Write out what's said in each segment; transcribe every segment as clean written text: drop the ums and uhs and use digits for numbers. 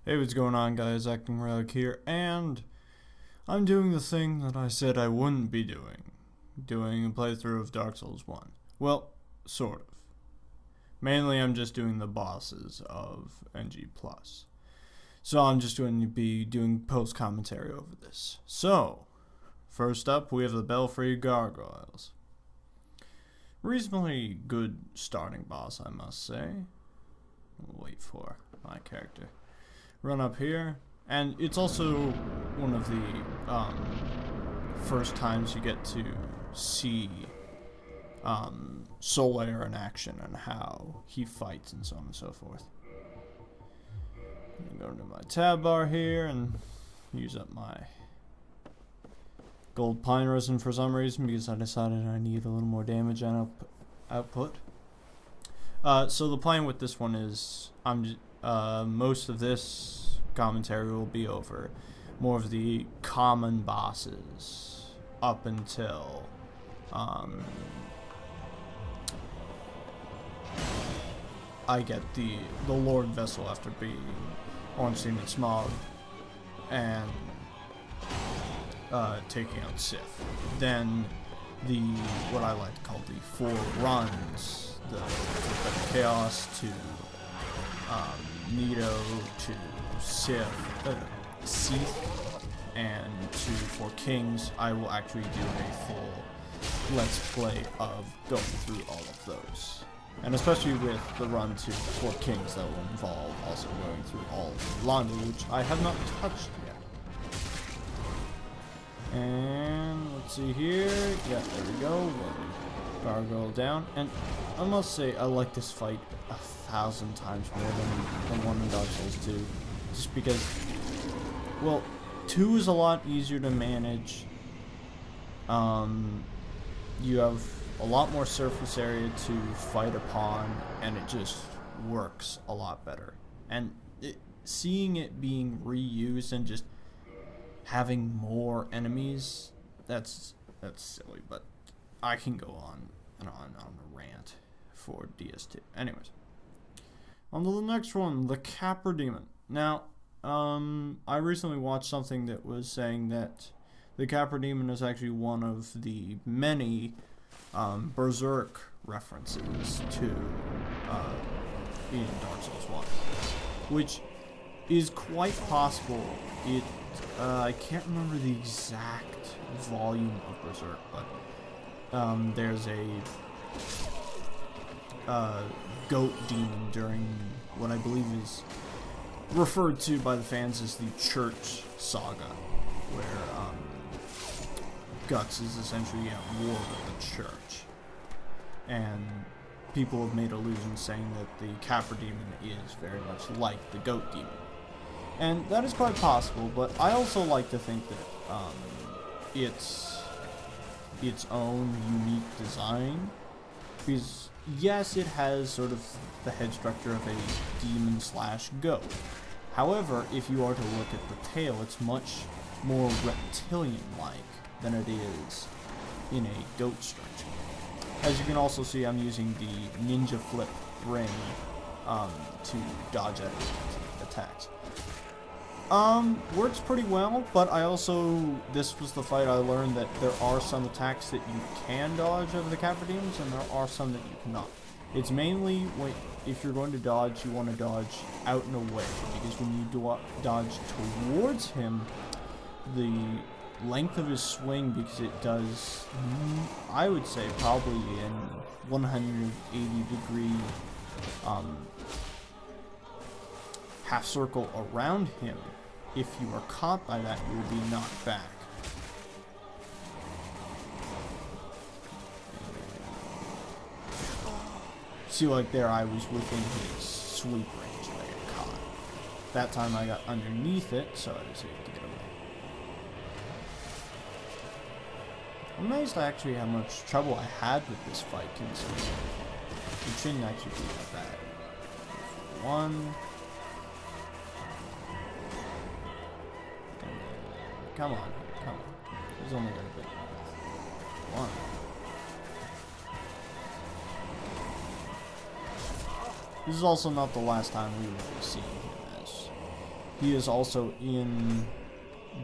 Hey, what's going on, guys? Acting Relic here, and I'm doing the thing that I said I wouldn't be doing a playthrough of Dark Souls 1. Well, sort of. Mainly, I'm just doing the bosses of NG+. So I'm just going to be doing post-commentary over this. So, first up, we have the Belfry Gargoyles. Reasonably good starting boss, I must say. We'll wait for my character. Run up here, and it's also one of the first times you get to see Solaire in action and how he fights and so on and so forth. I'm going to go into my tab bar here and use up my gold pine resin for some reason because I decided I need a little more damage and output. So the plan with this one is most of this commentary will be over more of the common bosses up until I get the Lord Vessel after being Ornstein and Smog and taking out Sif. Then what I like to call the four runs, the Chaos to Nito to Sif, and to Four Kings. I will actually do a full Let's Play of going through all of those. And especially with the run to Four Kings, that will involve also going through all of London, which I have not touched yet. And let's see here. Yeah, there we go. Gargoyle down. And I must say, I like this fight 1,000 times more than the one in Dark Souls 2. Just because, well, 2 is a lot easier to manage. You have a lot more surface area to fight upon, and it just works a lot better. And seeing it being reused and just having more enemies, that's silly, but I can go on and on a rant for DS2. Anyways, on to the next one, the Capra Demon. Now, I recently watched something that was saying that the Capra Demon is actually one of the many Berserk references to in Dark Souls 1, which is quite possible. I can't remember the exact volume of Berserk, but there's a goat demon during what I believe is referred to by the fans as the Church Saga, where Guts is essentially at war with the Church. And people have made allusions saying that the Capra Demon is very much like the Goat Demon. And that is quite possible, but I also like to think that it's its own unique design, because yes, it has sort of the head structure of a demon / goat. However, if you are to look at the tail, it's much more reptilian-like than it is in a goat structure. As you can also see, I'm using the ninja flip ring to dodge attacks. Works pretty well, but this was the fight I learned that there are some attacks that you can dodge of the Capra Demons, and there are some that you cannot. It's mainly if you're going to dodge, you want to dodge out and away, because when you dodge towards him, the length of his swing, because it does, I would say, probably in 180 degree half circle around him. If you are caught by that, you will be knocked back. See, like there, I was within his sweep range and I got caught. That time I got underneath it, so I was able to get away. I'm amazed actually how much trouble I had with this fight, considering it shouldn't actually be that bad. One. Come on. He's only got a bit. One. This is also not the last time we will be seeing him as he is also in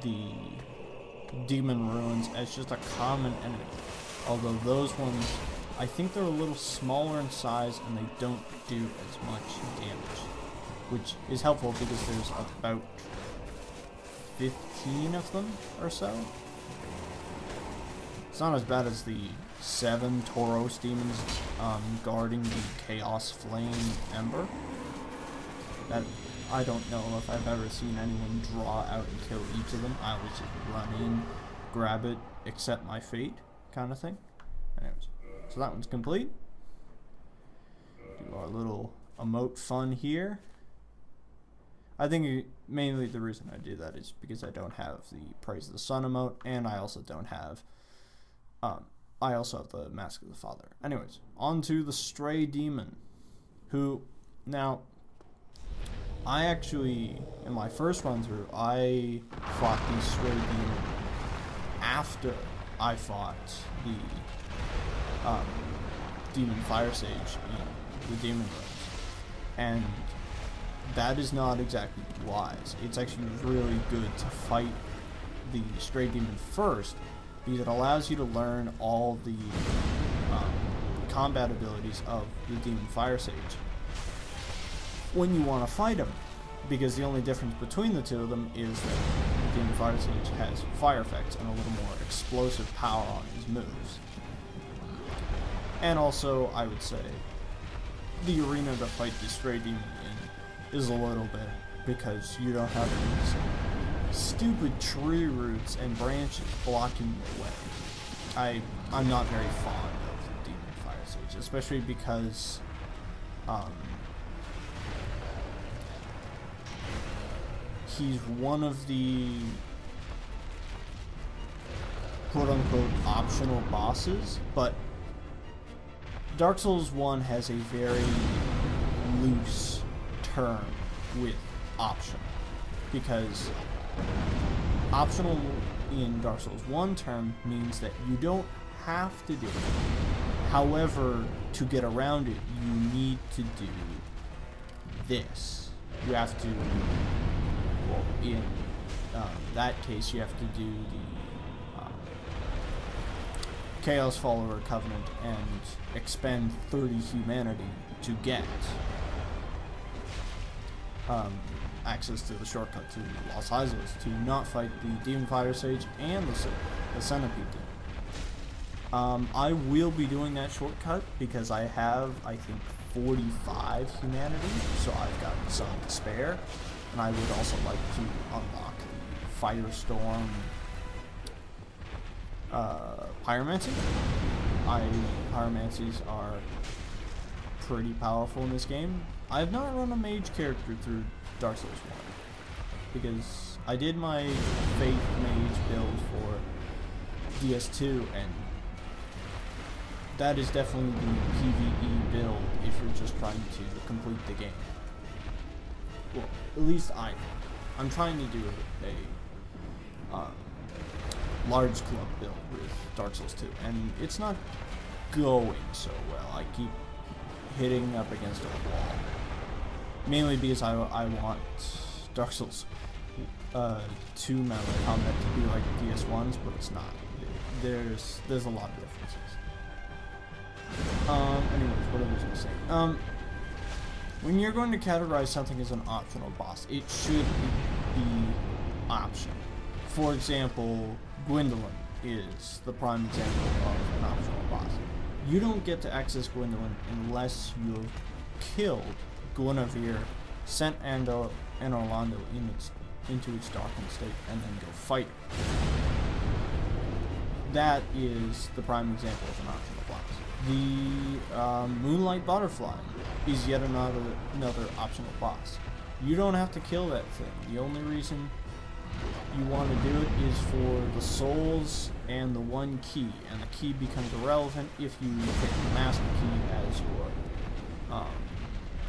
the demon ruins as just a common enemy. Although those ones, I think they're a little smaller in size and they don't do as much damage, which is helpful because there's about 15 of them or so. It's not as bad as the 7 Tauros demons guarding the Chaos Flame Ember. That I don't know if I've ever seen anyone draw out and kill each of them. I always just run in, grab it, accept my fate, kind of thing. Anyways, so that one's complete. Do our little emote fun here. I think mainly the reason I do that is because I don't have the Praise of the Sun emote, and I also don't have, I also have the Mask of the Father. Anyways, on to the Stray Demon, who, now, I actually, in my first run through, I fought the Stray Demon after I fought the Demon Fire Sage in the Demon Rose. And that is not exactly wise. It's actually really good to fight the Stray Demon first, because it allows you to learn all the combat abilities of the Demon Fire Sage when you want to fight him, because the only difference between the two of them is that the Demon Fire Sage has fire effects and a little more explosive power on his moves. And also, I would say, the arena to fight the Stray Demon in is a little bit, because you don't have these stupid tree roots and branches blocking your way. I'm not very fond of the Demon Fire Sage, especially because he's one of the quote-unquote optional bosses, but Dark Souls 1 has a very loose term with optional, because optional in Dark Souls 1 term means that you don't have to do it. However, to get around it, you need to do this. You have to, well, in that case, you have to do the Chaos Follower Covenant and expend 30 humanity to get access to the shortcut to Los Isos to not fight the Demon Fire Sage and the Centipede Demon. I will be doing that shortcut because I have, I think, 45 humanity, so I've got some to spare, and I would also like to unlock the Firestorm Pyromancy. Pyromancies are pretty powerful in this game. I have not run a mage character through Dark Souls 1 because I did my Faith Mage build for DS2, and that is definitely the PvE build if you're just trying to complete the game. Well, at least I'm trying to do a large club build with Dark Souls 2, and it's not going so well. I keep hitting up against a wall, mainly because I want Dark Souls 2 melee combat to be like DS1's, but it's not. There's a lot of differences. Anyways, what I was going to say. When you're going to categorize something as an optional boss, it should be optional. For example, Gwendolyn is the prime example of an optional boss. You don't get to access Gwendolyn unless you've killed Guinevere, sent Andor and Orlando into its darkened state, and then go fight her. That is the prime example of an optional boss. The Moonlight Butterfly is yet another optional boss. You don't have to kill that thing. The only reason you want to do it is for the souls and the one key, and the key becomes irrelevant if you pick the master key as your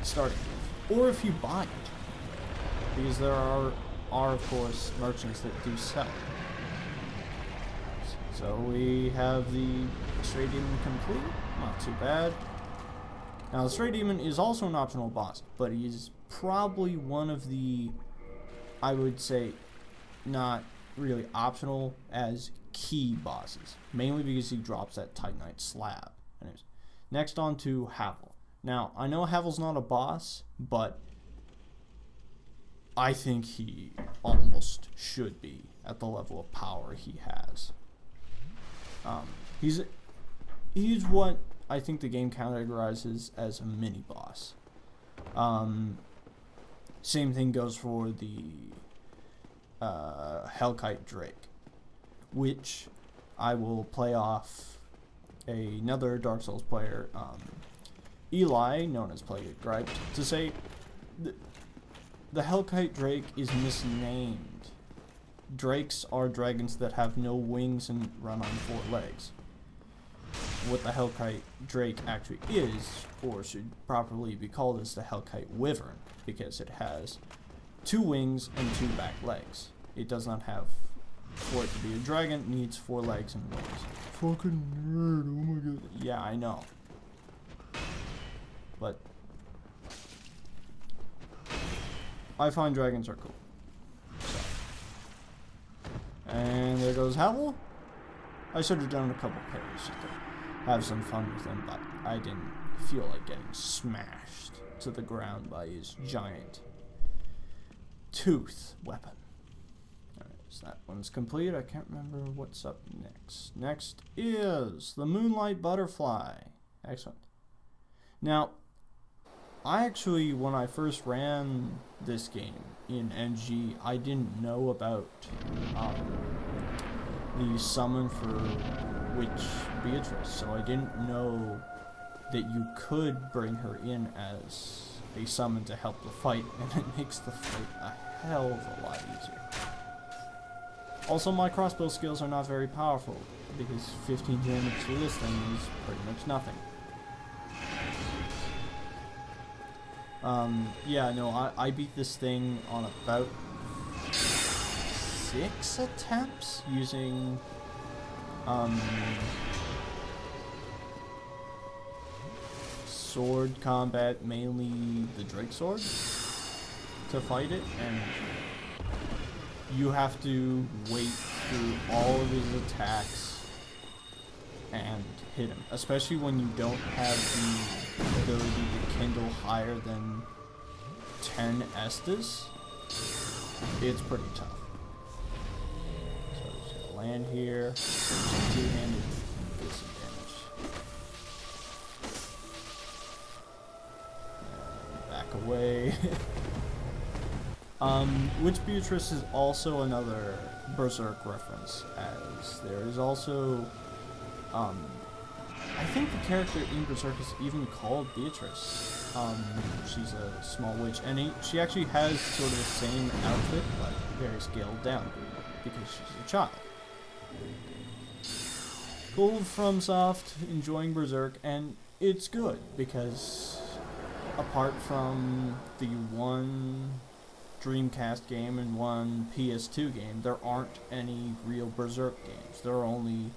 starting gift, or if you buy it, because there are of course merchants that do sell. So we have the Stray Demon complete, not too bad. Now the Stray Demon is also an optional boss, but he's probably one of the I would say, not really optional as key bosses, mainly because he drops that Titanite slab. Anyways, next on to Havel. Now, I know Havel's not a boss, but I think he almost should be at the level of power he has. He's what I think the game categorizes as a mini boss. Same thing goes for the Hellkite Drake, which I will play off another Dark Souls player, Eli, known as Play It Griped, to say the Hellkite Drake is misnamed. Drakes are dragons that have no wings and run on 4 legs. What the Hellkite Drake actually is, or should properly be called, is the Hellkite Wyvern, because it has 2 wings and 2 back legs. It does not have, for it to be a dragon, it needs 4 legs and wings. Fucking nerd, oh my god. Yeah, I know. But I find dragons are cool. So. And there goes Havel. I should have done a couple pairs just to have some fun with him, but I didn't feel like getting smashed to the ground by his giant tooth weapon. Alright, so that one's complete. I can't remember what's up next. Next is the Moonlight Butterfly. Excellent. Now, I actually, when I first ran this game in NG, I didn't know about the summon for Witch Beatrice, so I didn't know that you could bring her in as a summon to help the fight, and it makes the fight a hell of a lot easier. Also, my crossbow skills are not very powerful, because 15 damage to this thing is pretty much nothing. Yeah, no, I beat this thing on about 6 attempts using, sword combat, mainly the Drake sword, to fight it, and you have to wait through all of his attacks and hit him, especially when you don't have the ability to kindle higher than 10 Estus. It's pretty tough. So just gonna land here, two-handed, get some damage. Back away. Witch Beatrice is also another Berserk reference, as there is also I think the character in Berserk is even called Beatrice. She's a small witch, and she actually has sort of the same outfit, but very scaled down, because she's a child. Cool from Soft, enjoying Berserk, and it's good, because apart from the one Dreamcast game and one PS2 game, there aren't any real Berserk games. There are only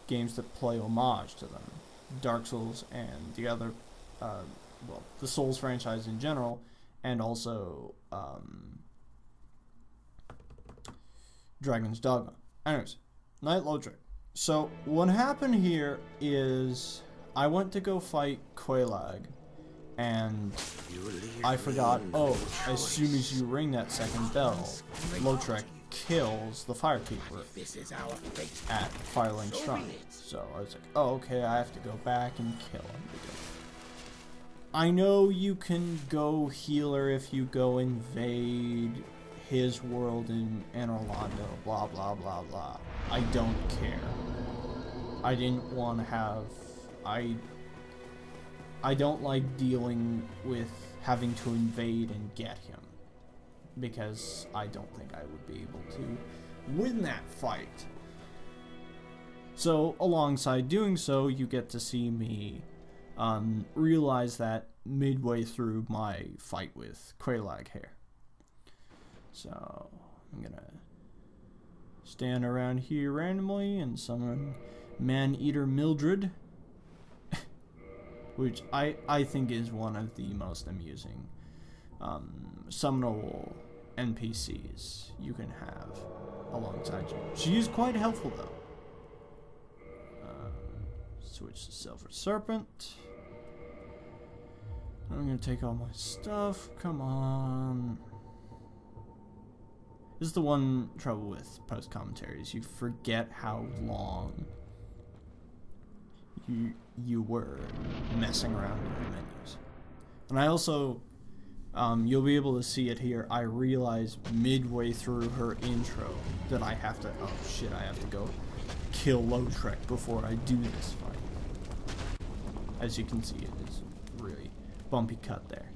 games that play homage to them. Dark Souls and the other, well, the Souls franchise in general, and also Dragon's Dogma. Anyways, Night Lodric. So what happened here is I went to go fight Quelaag, and I forgot, oh, as soon as you ring that second bell, Lodric kills the Firekeeper at Firelink Shrine. So I was like, oh, okay, I have to go back and kill him. I know you can go healer if you go invade his world in Orlando, blah, blah, blah, blah. I don't care. I didn't want to have... I don't like dealing with having to invade and get him, because I don't think I would be able to win that fight. So, alongside doing so, you get to see me realize that midway through my fight with Quelaag here. So, I'm gonna stand around here randomly and summon Man-Eater Mildred, which I think is one of the most amusing summonable NPCs you can have alongside you. She is quite helpful though. Switch to Silver Serpent. I'm gonna take all my stuff. Come on. This is the one trouble with post commentaries. You forget how long you were messing around in the menus. And I also, you'll be able to see it here. I realized midway through her intro that I have to, oh shit, I have to go kill Lautrec before I do this fight. As you can see, it is really bumpy cut there.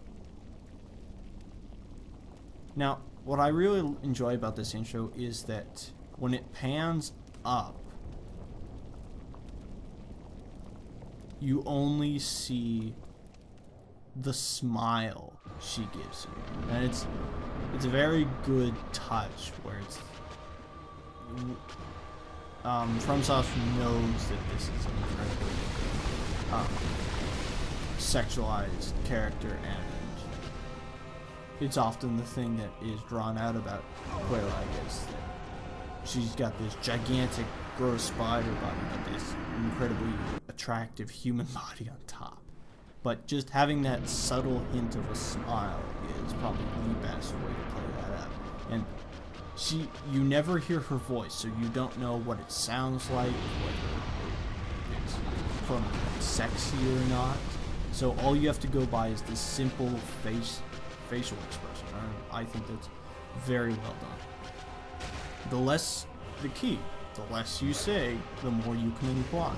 Now, what I really enjoy about this intro is that when it pans up, you only see the smile she gives you, and it's a very good touch where it's FromSoft knows that this is an incredibly sexualized character, and it's often the thing that is drawn out about Quelaag is that she's got this gigantic gross spider body but this incredibly attractive human body on top. But just having that subtle hint of a smile is probably the best way to play that out. And you never hear her voice, so you don't know what it sounds like, whether it's from sexy or not. So all you have to go by is this simple facial expression. I think that's very well done. The less you say, the more you can imply.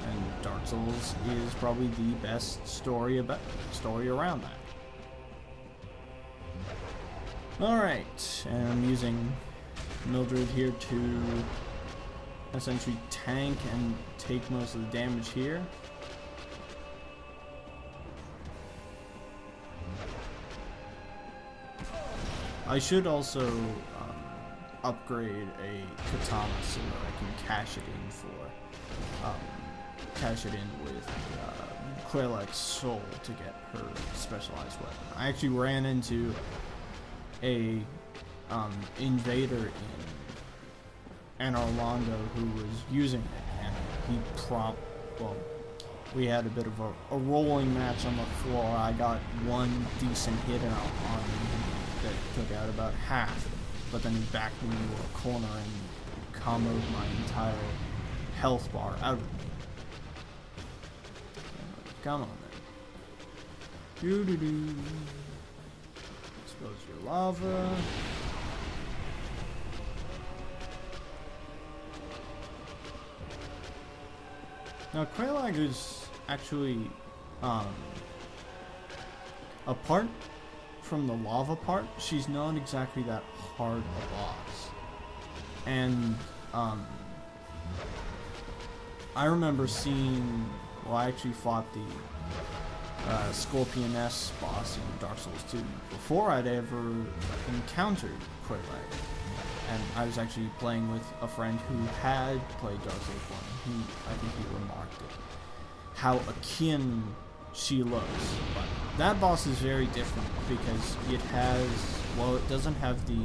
And Dark Souls is probably the best story around that. Alright, and I'm using Mildred here to essentially tank and take most of the damage here. I should also upgrade a katana so that I can cash it in with Quelaag's soul to get her specialized weapon. I actually ran into a invader in Orlando who was using it, and we had a bit of a rolling match on the floor. I got one decent hit on him that took out about half, but then he backed me into a corner and comboed my entire health bar out of me. Come on then. Doo-doo-doo. Expose your lava. Now Quelaag is actually apart from the lava part, she's not exactly that hard a boss. And I remember I actually fought the Scorpioness boss in Dark Souls 2 before I'd ever encountered Quelaag. And I was actually playing with a friend who had played Dark Souls 1. I think he remarked it. How akin she looks. But that boss is very different because it doesn't have the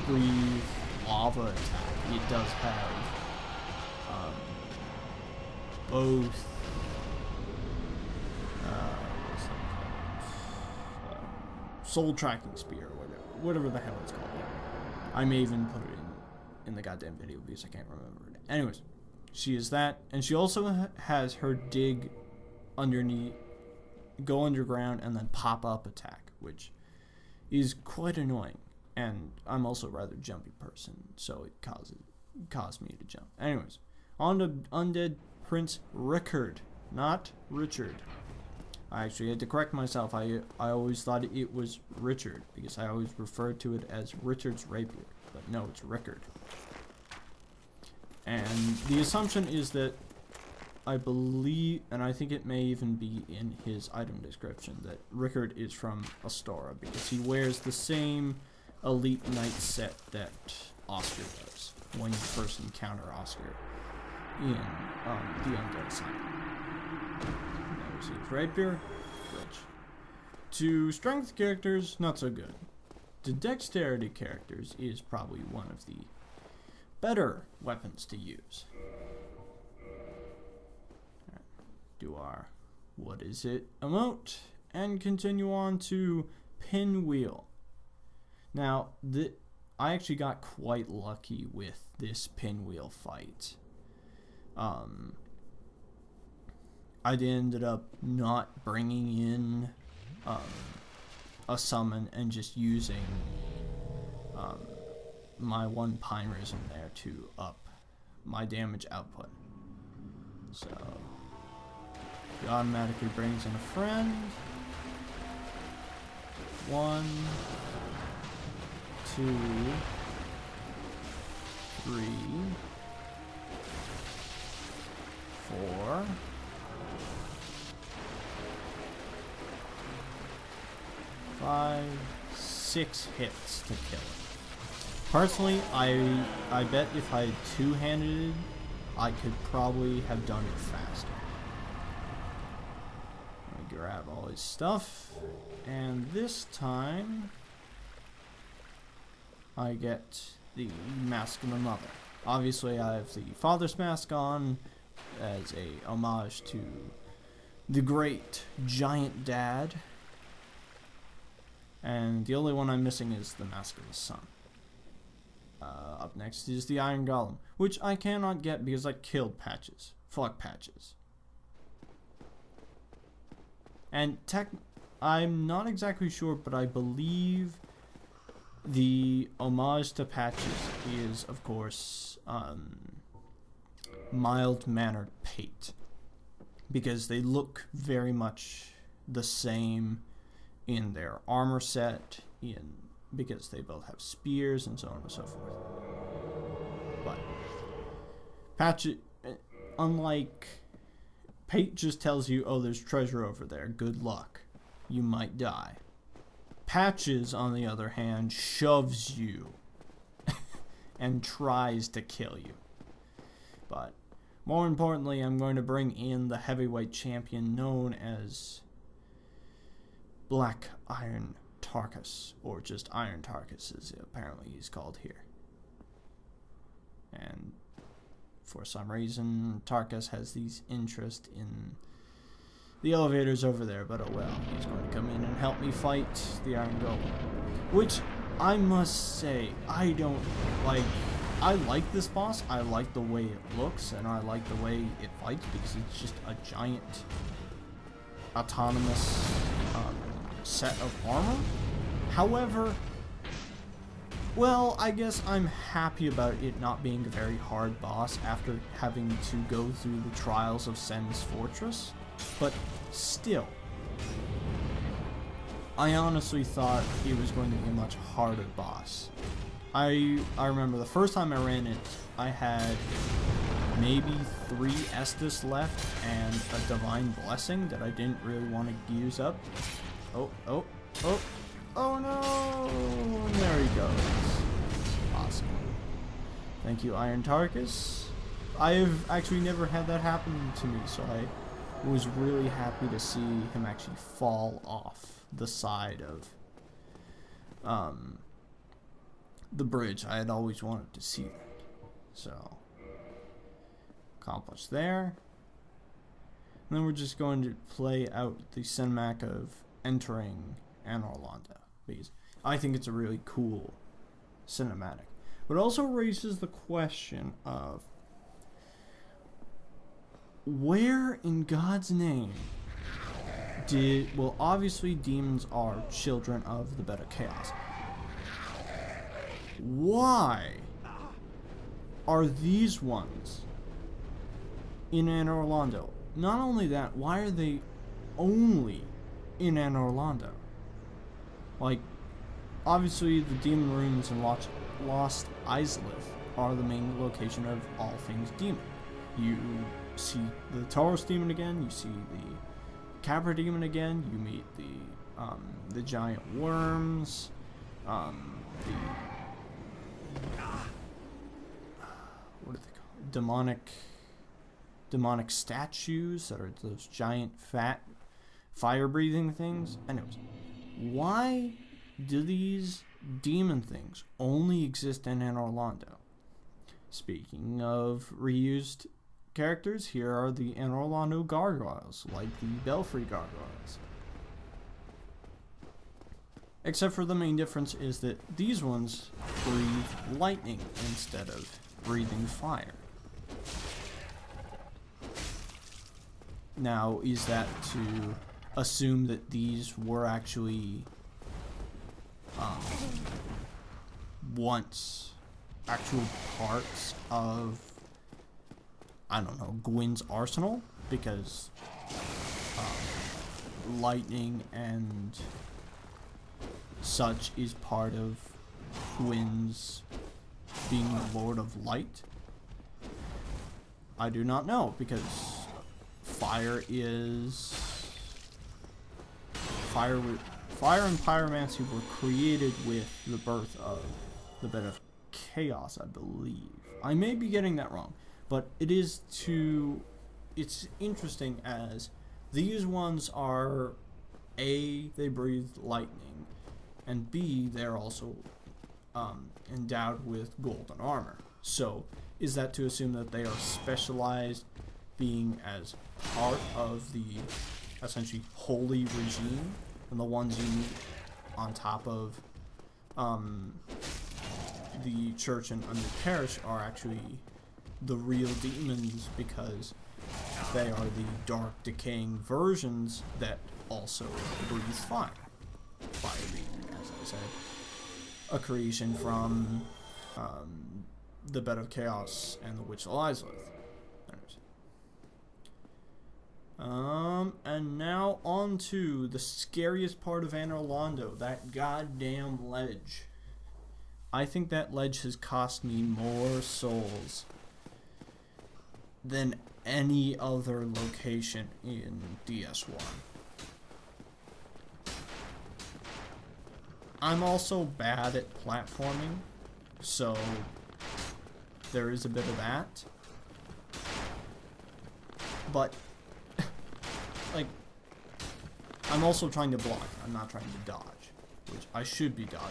breathe lava attack. It does have both soul tracking spear, whatever the hell it's called. I may even put it in the goddamn video because I can't remember it. Anyways, she is that, and she also has her dig underneath, go underground, and then pop up attack, which is quite annoying. And I'm also a rather jumpy person, so it caused me to jump. Anyways, on to Undead Prince Rickard, not Richard. I actually had to correct myself. I always thought it was Richard because I always referred to it as Richard's rapier, but no, it's Rickard. And the assumption is that I believe, and I think it may even be in his item description, that Rickard is from Astora because he wears the same Elite Knight set that Oscar does when you first encounter Oscar in the Undead Asylum. There's his rapier, which To strength characters, not so good. To dexterity characters is probably one of the better weapons to use. Right. Do our what is it emote and continue on to pinwheel. Now, I actually got quite lucky with this pinwheel fight. I ended up not bringing in a summon and just using my one Pine Risen there to up my damage output. So he automatically brings in a friend. 1, 2, 3, 4. 5, 6 hits to kill it. Personally, I bet if I had two-handed it, I could probably have done it faster. Let me grab all his stuff, and this time I get the Mask of the Mother. Obviously, I have the Father's Mask on as a homage to the great giant dad. And the only one I'm missing is the Mask of the Sun. Up next is the Iron Golem, which I cannot get because I killed Patches. Fuck Patches. And I'm not exactly sure, but I believe the homage to Patches is, of course, mild-mannered pate. Because they look very much the same in their armor set, because they both have spears and so on and so forth. But Patches, unlike Pate, just tells you, oh, there's treasure over there, good luck, you might die. Patches, on the other hand, shoves you and tries to kill you. But more importantly, I'm going to bring in the heavyweight champion known as Black Iron Tarkus, or just Iron Tarkus as apparently he's called here. And for some reason, Tarkus has these interest in the elevators over there, but oh well, he's going to come in and help me fight the Iron Golem. Which, I must say, I don't like. I like this boss, I like the way it looks, and I like the way it fights, because it's just a giant autonomous set of armor. However, well, I guess I'm happy about it not being a very hard boss after having to go through the trials of Sen's Fortress, but still, I honestly thought it was going to be a much harder boss. I remember the first time I ran it, I had maybe 3 Estus left and a Divine Blessing that I didn't really want to use up. Oh no! There he goes. Awesome. Thank you, Iron Tarkus. I have actually never had that happen to me, so I was really happy to see him actually fall off the side of the bridge. I had always wanted to see that. So, accomplished there. And then we're just going to play out the cinematic of entering Anor Londo, because I think it's a really cool cinematic. But it also raises the question of where in God's name well, obviously demons are children of the Beta Chaos. Why are these ones in Anor Londo? Not only that, why are they only in Anor Londo? Like, obviously the demon ruins in Lost Izalith are the main location of all things demon. You see the Tauros demon again, you see the Capra demon again, you meet the giant worms, what are they called? Demonic statues that are those giant fire-breathing things. Anyways, why do these demon things only exist in Anor Londo? Speaking of reused characters, here are the Anor Londo gargoyles, like the Belfry gargoyles. Except for the main difference is that these ones breathe lightning instead of breathing fire. Now, is that to assume that these were actually once actual parts of, I don't know, Gwyn's arsenal? Because lightning and such is part of Gwyn's being the Lord of Light? I do not know, because fire and pyromancy were created with the birth of the Bed of Chaos, I believe. I may be getting that wrong, but it's interesting as these ones are A, they breathe lightning, and B, they're also endowed with golden armor. So, is that to assume that they are specialized, being as part of the essentially holy regime, and the ones you meet on top of the church and under parish are actually the real demons, because they are the dark, decaying versions that also breathe fire. Fire being, as I said, a creation from the Bed of Chaos and the Witch Elizabeth. And now on to the scariest part of Anor Londo, that goddamn ledge. I think that ledge has cost me more souls than any other location in DS1. I'm also bad at platforming, so there is a bit of that. But like, I'm also trying to block. I'm not trying to dodge, which I should be dodging.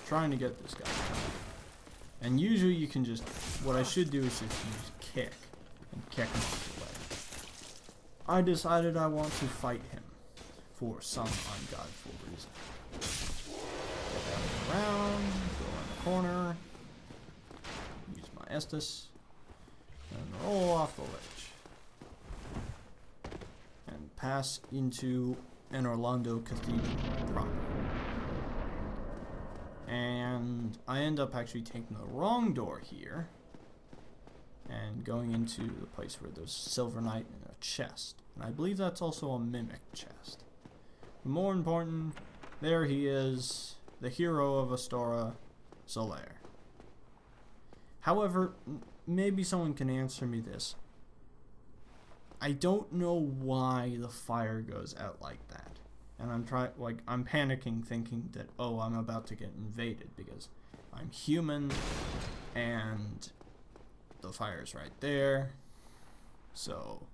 Trying to get this guy. And usually you can just, what I should do is just use kick and kick him out of the way. I decided I want to fight him for some ungodful reason. Get around, go in the corner, use my Estus, and roll off the ledge. And pass into Anor Londo Cathedral proper. And I end up actually taking the wrong door here and going into the place where there's a Silver Knight and a chest. And I believe that's also a mimic chest. But more important, there he is, the hero of Astora, Solaire. However, maybe someone can answer me this. I don't know why the fire goes out like that. And I'm panicking thinking that, oh, I'm about to get invaded because I'm human and the fire's right there. So,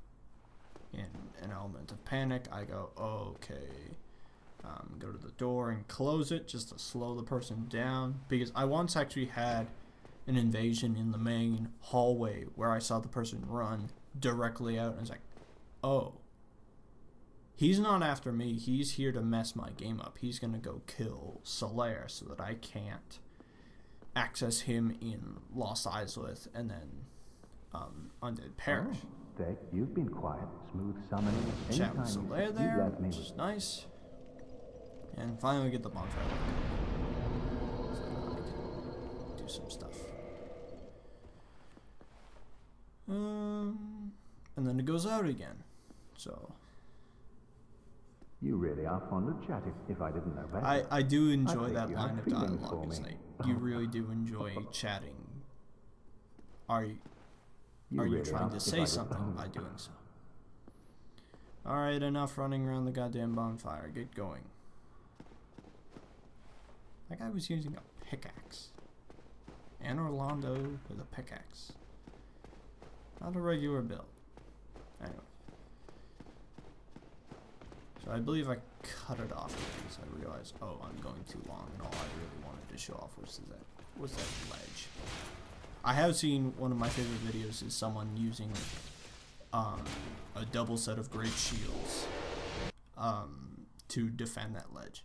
in an element of panic, I go, okay, go to the door and close it just to slow the person down. Because I once actually had an invasion in the main hallway where I saw the person run directly out and I was like, oh. He's not after me. He's here to mess my game up. He's going to go kill Solaire so that I can't access him in Lost Isleth and then Undead Parish. Oh, Dick, you've been quiet. Smooth summoning. Chat with Solaire there, which is nice. And finally get the bonfire so I can do some stuff. And then it goes out again. So... You really are fond of chatting, if I didn't know better. I do enjoy that line of dialogue. It's like, you really do enjoy chatting. Are you really trying to say something by doing so? Alright, enough running around the goddamn bonfire. Get going. That guy was using a pickaxe. Anor Londo with a pickaxe. Not a regular build. Anyway. So I believe I cut it off because I realized, oh, I'm going too long, and all I really wanted to show off was that ledge. I have seen one of my favorite videos is someone using a double set of great shields to defend that ledge.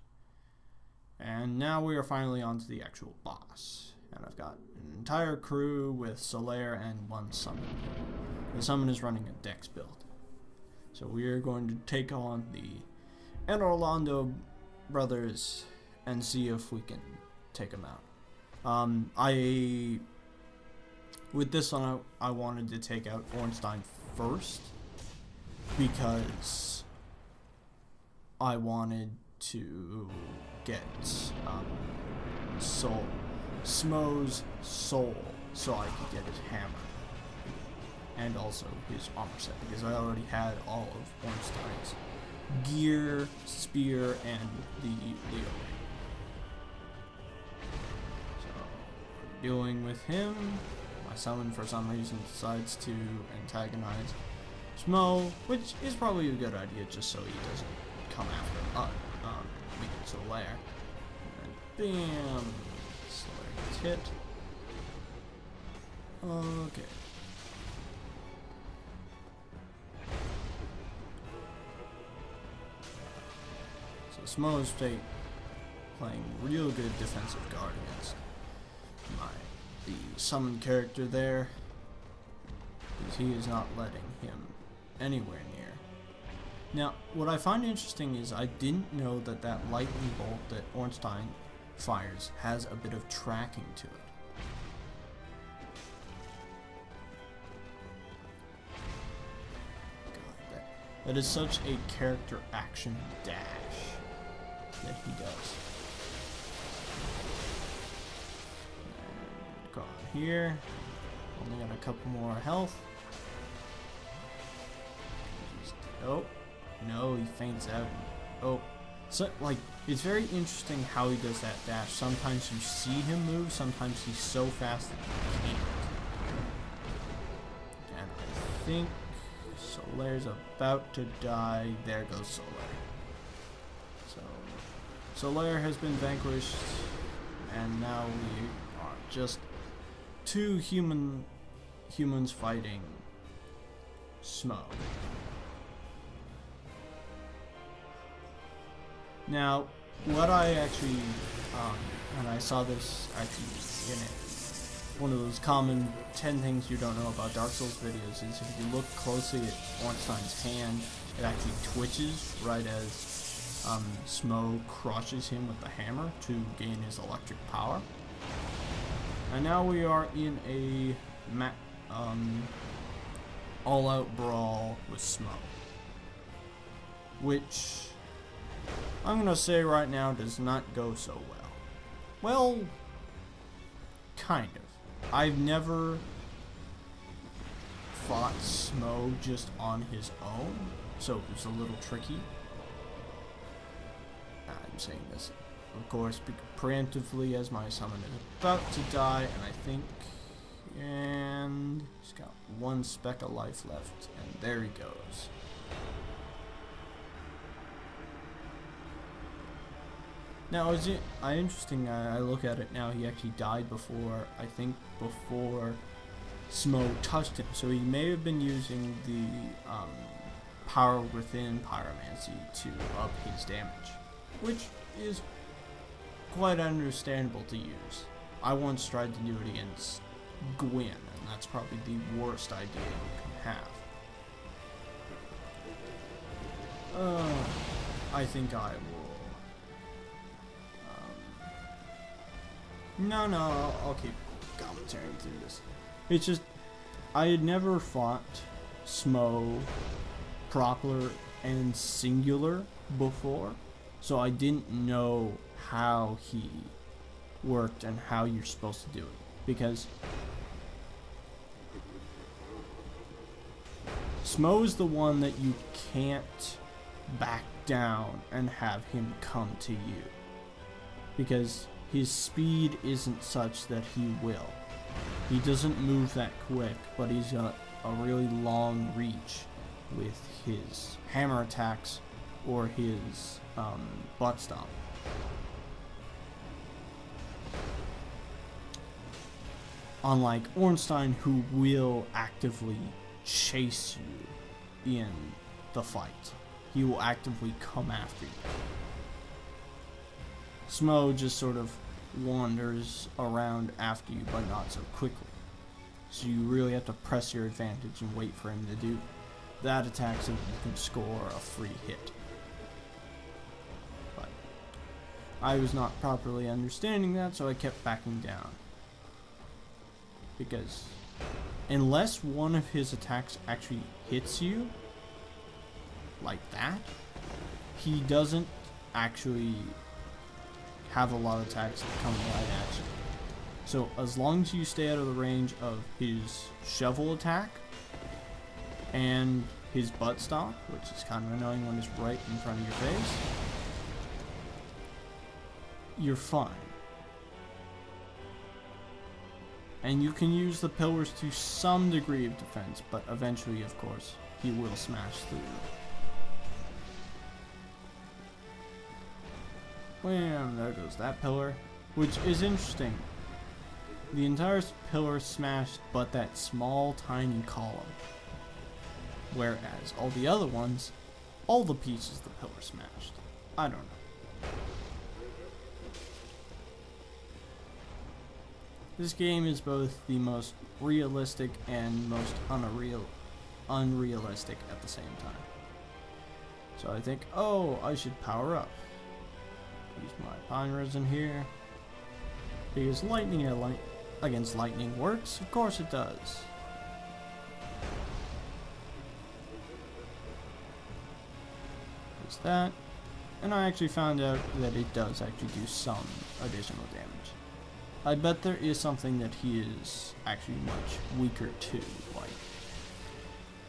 And now we are finally on to the actual boss. And I've got an entire crew with Solaire and one summon. The summon is running a Dex build. So we are going to take on the Orlando brothers and see if we can take them out. With this one, I wanted to take out Ornstein first because I wanted to get Smo's soul so I could get his hammer and also his armor set because I already had all of Ornstein's gear, spear, and the Leo ring. So we're dealing with him. My summon for some reason decides to antagonize Smo, which is probably a good idea just so he doesn't come after we get Solaire. And bam! Solaire gets hit. Okay. So Smo is playing real good defensive guard against the summoned character there, because he is not letting him anywhere near. Now, what I find interesting is I didn't know that lightning bolt that Ornstein fires has a bit of tracking to it. God, that is such a character action dash that he does. And go on here. Only got a couple more health. Oh. No, he faints out. Oh. So, like, it's very interesting how he does that dash. Sometimes you see him move, sometimes he's so fast that you can't. And I think Solaire's about to die. There goes Solaire. So, Solaire has been vanquished, and now we are just two humans fighting Smo. Now, what I actually, and I saw this actually in one of those common 10 things you don't know about Dark Souls videos, is if you look closely at Ornstein's hand, it actually twitches right as Smo crushes him with the hammer to gain his electric power. And now we are in a all-out brawl with Smo, which I'm gonna say right now does not go so well. Well, kind of. I've never fought Smo just on his own, so it was a little tricky. I'm saying this, of course, preemptively as my summon is about to die, and I think, and he's got one speck of life left, and there he goes. Now, is it interesting? I look at it now. He actually died before Smo touched him. So he may have been using the power within pyromancy to up his damage, which is quite understandable to use. I once tried to do it against Gwyn, and that's probably the worst idea you can have. I think I will. No, I'll keep commentating through this. It's just, I had never fought Smo proper and singular before, so I didn't know how he worked and how you're supposed to do it. Because Smo's the one that you can't back down and have him come to you, because his speed isn't such that he will. He doesn't move that quick, but he's got a really long reach. with his hammer attacks or his butt stomp. Unlike Ornstein, who will actively chase you in the fight. He will actively come after you. Smo just sort of wanders around after you, but not so quickly. So you really have to press your advantage and wait for him to do that attack so that you can score a free hit. But I was not properly understanding that, so I kept backing down. Because unless one of his attacks actually hits you like that, he doesn't actually have a lot of attacks that come right at you. So as long as you stay out of the range of his shovel attack and his butt stomp, which is kind of annoying when it's right in front of your face, you're fine. And you can use the pillars to some degree of defense, but eventually, of course, he will smash through. Wham, there goes that pillar, which is interesting. The entire pillar smashed but that small tiny column. Whereas all the other ones, all the pieces of the pillar smashed. I don't know. This game is both the most realistic and most unrealistic at the same time. So I think, oh, I should power up. Use my pine resin here. Because lightning against lightning works? Of course it does. There's that. And I actually found out that it does actually do some additional damage. I bet there is something that he is actually much weaker to, like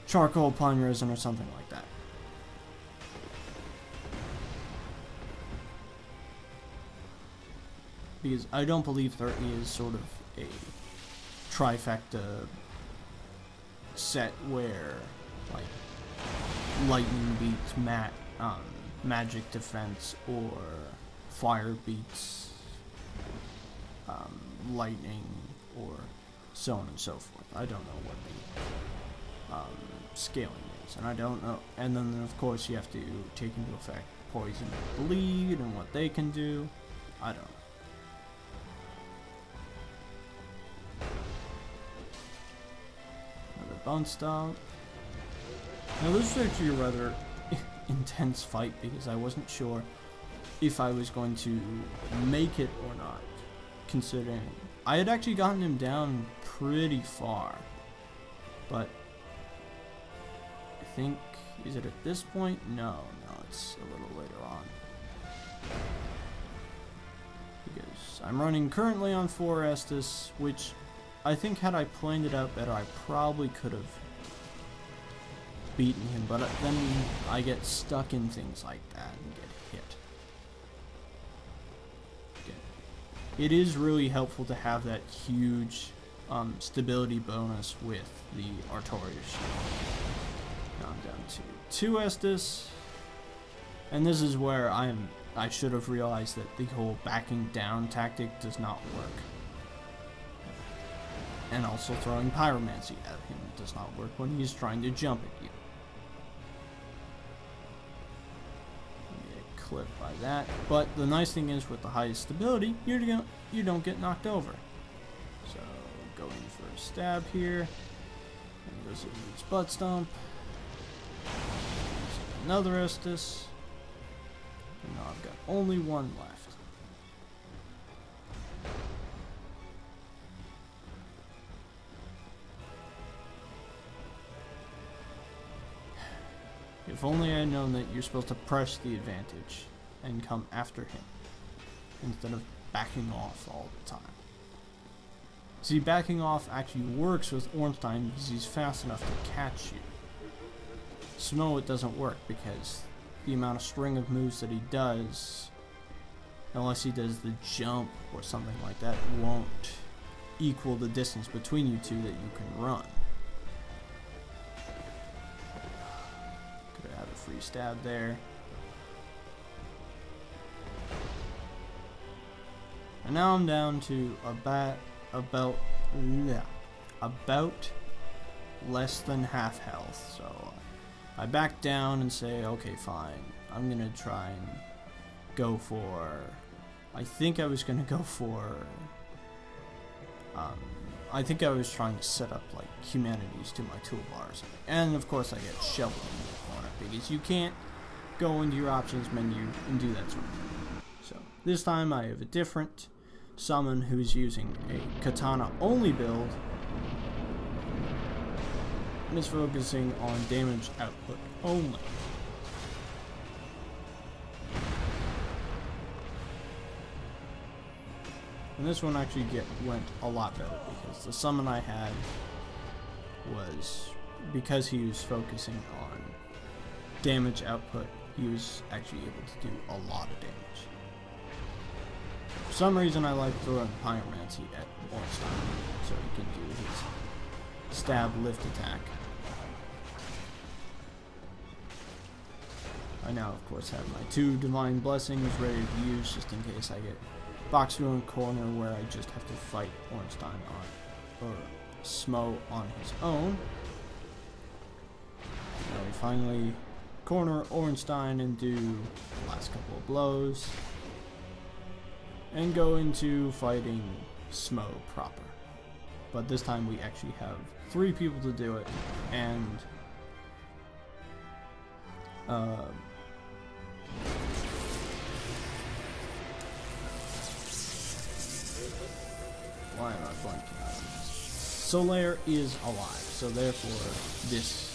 charcoal, pine resin, or something like that. Because I don't believe there is sort of a trifecta set where like lightning beats magic defense or fire beats lightning, or so on and so forth. I don't know what the scaling is, and I don't know. And then of course you have to take into effect poison and bleed and what they can do. I don't know. Another bone stomp. Now this is actually a rather intense fight because I wasn't sure if I was going to make it or not, considering I had actually gotten him down pretty far. But I think, is it at this point? No, it's a little later on. Because I'm running currently on 4 Estus, which I think had I planned it out better, I probably could have beaten him, but then I get stuck in things like that and get hit. It is really helpful to have that huge stability bonus with the Artorias shield. Now I'm down to 2 Estus, and this is where I should have realized that the whole backing down tactic does not work. And also throwing pyromancy at him does not work when he's trying to jump at you. Clipped by that, but the nice thing is with the highest stability, you don't get knocked over. So go in for a stab here, and goes into his butt stomp. Another Estus, and now I've got only one left. If only I had known that you're supposed to press the advantage and come after him, instead of backing off all the time. See, backing off actually works with Ornstein because he's fast enough to catch you. Snow, it doesn't work because the amount of string of moves that he does, unless he does the jump or something like that, won't equal the distance between you two that you can run. free stab there. And now I'm down to about less than half health, so I back down and say, okay, fine, I'm gonna try and go for, I think I was trying to set up like humanities to my toolbars, and of course I get shoved in the corner because you can't go into your options menu and do that sort of thing. So this time I have a different summon who's using a katana only build and is focusing on damage output only. And this one actually went a lot better because the summon I had was, because he was focusing on damage output, he was actually able to do a lot of damage. For some reason I like throwing Pyromancy at Ornstein so he can do his stab lift attack. I now of course have my 2 Divine Blessings ready to use just in case I get boxed into a corner where I just have to fight Ornstein on, or Smo on his own. Now we finally corner Ornstein and do the last couple of blows and go into fighting Smo proper. But this time we actually have 3 people to do it, and why am I blanking on this? Solaire is alive, so therefore this.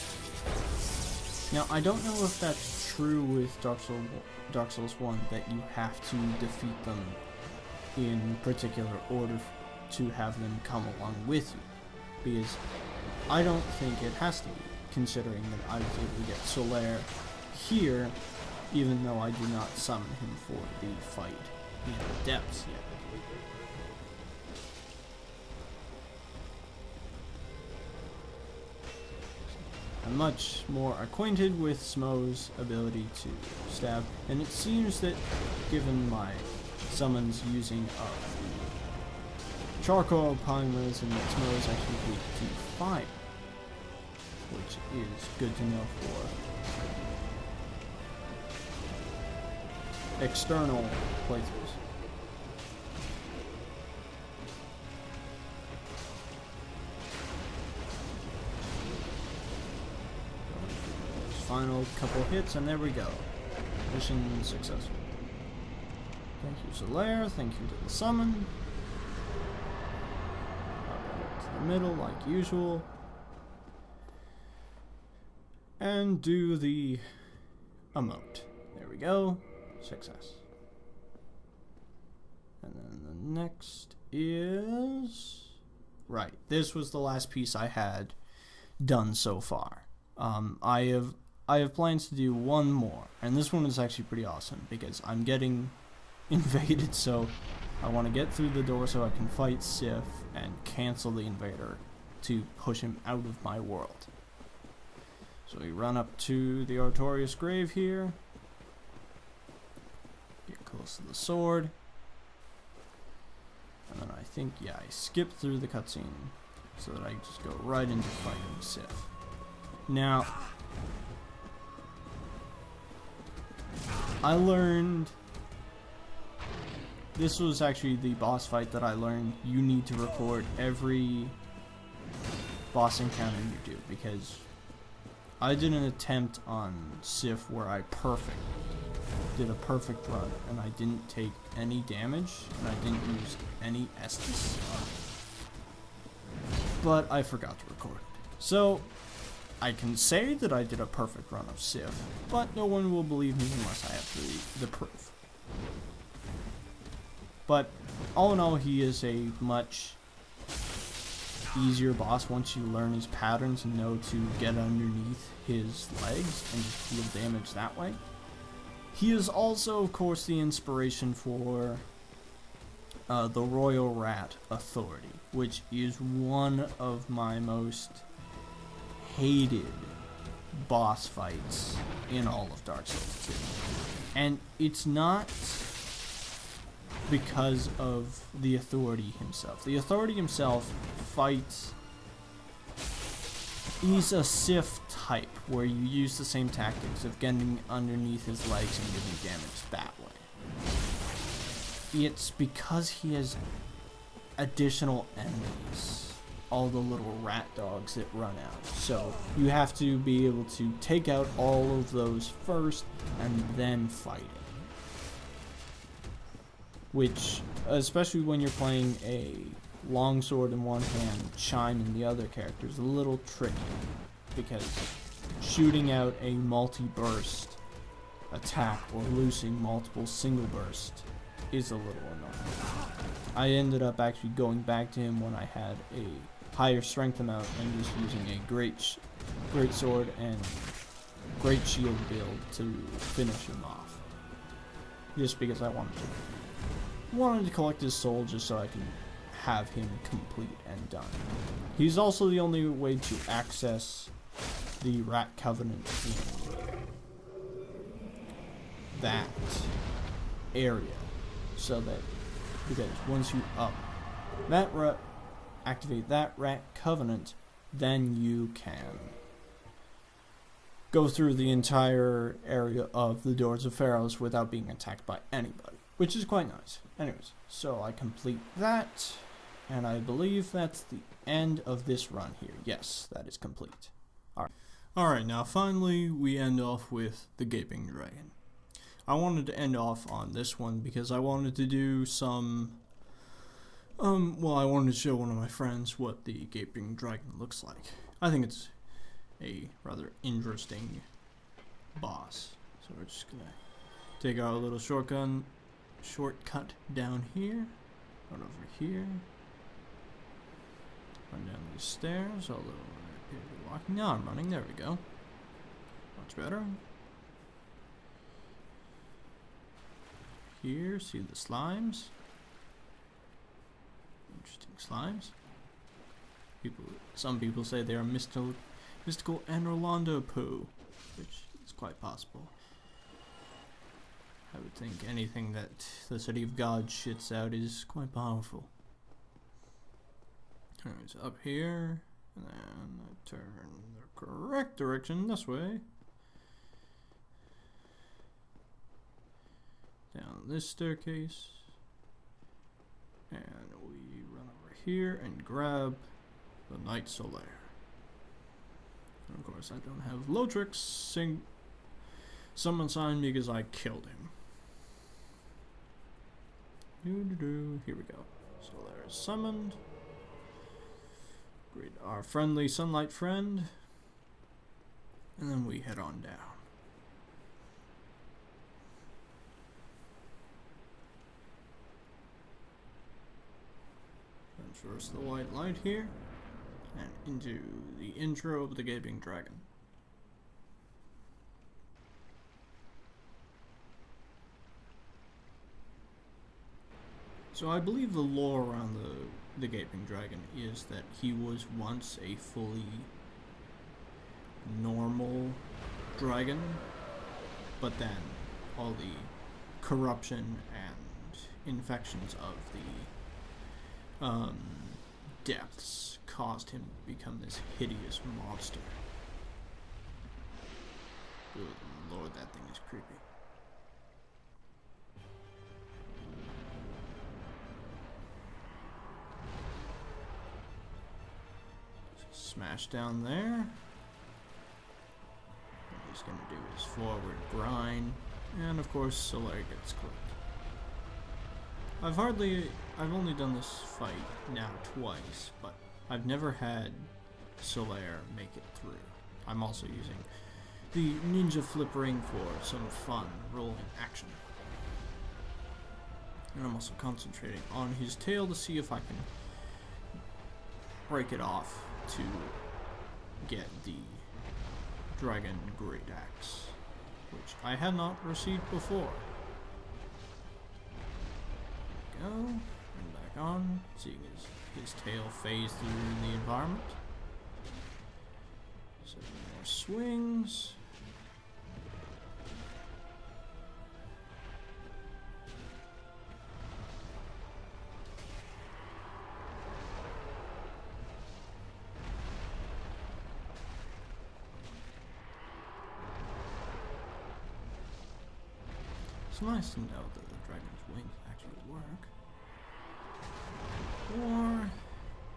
Now I don't know if that's true with Dark Souls 1, that you have to defeat them in particular order to have them come along with you, because I don't think it has to be, considering that I was able to get Solaire here even though I do not summon him for the fight in the depths yet. I'm much more acquainted with Smo's ability to stab, and it seems that given my summons using charcoal polymerism, that Smo is actually weak to fire, which is good to know for external playthroughs. Final couple hits, and there we go. Mission successful. Thank you, Solaire. Thank you to the summon. To the middle, like usual. And do the emote. There we go. Success. And then the next is... Right, this was the last piece I had done so far. I have plans to do one more, and this one is actually pretty awesome because I'm getting invaded, so I want to get through the door so I can fight Sif and cancel the invader to push him out of my world. So we run up to the Artorias grave here, get close to the sword, and then I think, yeah, I skip through the cutscene so that I just go right into fighting Sif. Now, I learned, this was actually the boss fight that I learned you need to record every boss encounter you do, because I did an attempt on Sif where I did a perfect run, and I didn't take any damage, and I didn't use any Estus, but I forgot to record it. So I can say that I did a perfect run of Sif, but no one will believe me unless I have the proof. But all in all, he is a much easier boss once you learn his patterns and know to get underneath his legs and just deal damage that way. He is also, of course, the inspiration for the Royal Rat Authority, which is one of my most hated boss fights in all of Dark Souls 2. And it's not because of the Authority himself. The Authority himself fights... He's a Sith type, where you use the same tactics of getting underneath his legs and giving damage that way. It's because he has additional enemies. All the little rat dogs that run out. So you have to be able to take out all of those first and then fight it. Which, especially when you're playing a longsword in one hand, chime in the other character, is a little tricky. Because shooting out a multi-burst attack or loosing multiple single bursts is a little annoying. I ended up actually going back to him when I had a higher strength amount and just using a great sword and great shield build to finish him off. Just because I wanted to collect his soul just so I can have him complete and done. He's also the only way to access the Rat Covenant in that area. So that, because once you activate that Rat Covenant, then you can go through the entire area of the Doors of Pharaohs without being attacked by anybody, which is quite nice. Anyways, so I complete that, and I believe that's the end of this run here. Yes, that is complete. Alright, now finally we end off with the Gaping Dragon. I wanted to end off on this one because I wanted to do some... I wanted to show one of my friends what the Gaping Dragon looks like. I think it's a rather interesting boss. So we're just gonna take our little shortcut down here, right over here, run down these stairs, although I appear to be walking. Now I'm running, there we go. Much better. Here, see the slimes. Interesting slimes. Some people say they are mystical and Rolando poo, which is quite possible. I would think anything that the City of God shits out is quite powerful. Alright, so up here, and then I turn the correct direction this way. Down this staircase. And we run over here and grab the Knight Solaire. And of course, I don't have Lotrix summon sign because I killed him. Here we go. Solaire is summoned. Greet our friendly sunlight friend. And then we head on down. First the white light here, and into the intro of the Gaping Dragon. So I believe the lore around the Gaping Dragon is that he was once a fully normal dragon, but then all the corruption and infections of the depths caused him to become this hideous monster. Good lord, that thing is creepy. Smash down there. What he's gonna do is forward grind, and of course Solaire gets clipped. I've only done this fight now twice, but I've never had Solaire make it through. I'm also using the ninja flip ring for some fun rolling action. And I'm also concentrating on his tail to see if I can break it off to get the Dragon Great Axe, which I had not received before. Go, and back on, seeing his tail phase through the environment. So more swings. It's nice to know that the dragon's wings actually work.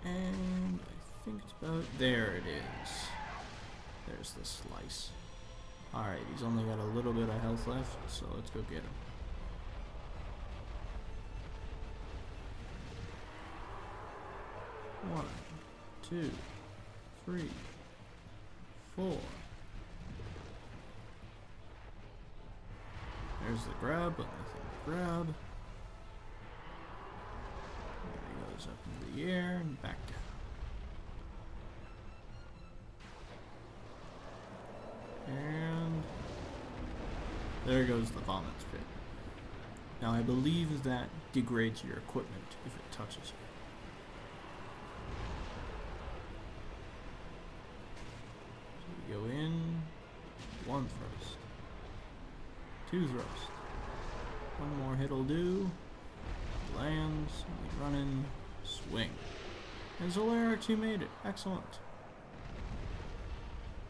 And I think it's about there it is. There's the slice. Alright, he's only got a little bit of health left, so let's go get him. One, two, 3, 4. There's the grab, but nothing to grab. There he goes up into the air and back down. And there goes the vomit spit. Now I believe that degrades your equipment if it touches you. So we go in, 1 thrust. 2 thrust. 1 more hit'll do. Lands, we run in, swing. And Zolaire actually made it. Excellent.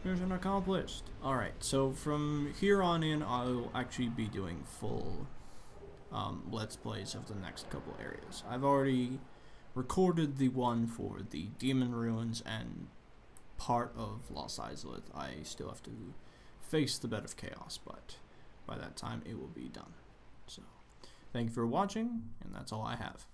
Mission accomplished. Alright, so from here on in, I'll actually be doing full Let's Plays of the next couple areas. I've already recorded the one for the Demon Ruins and part of Lost Izalith. I still have to face the Bed of Chaos, but by that time it will be done. So, thank you for watching, and that's all I have.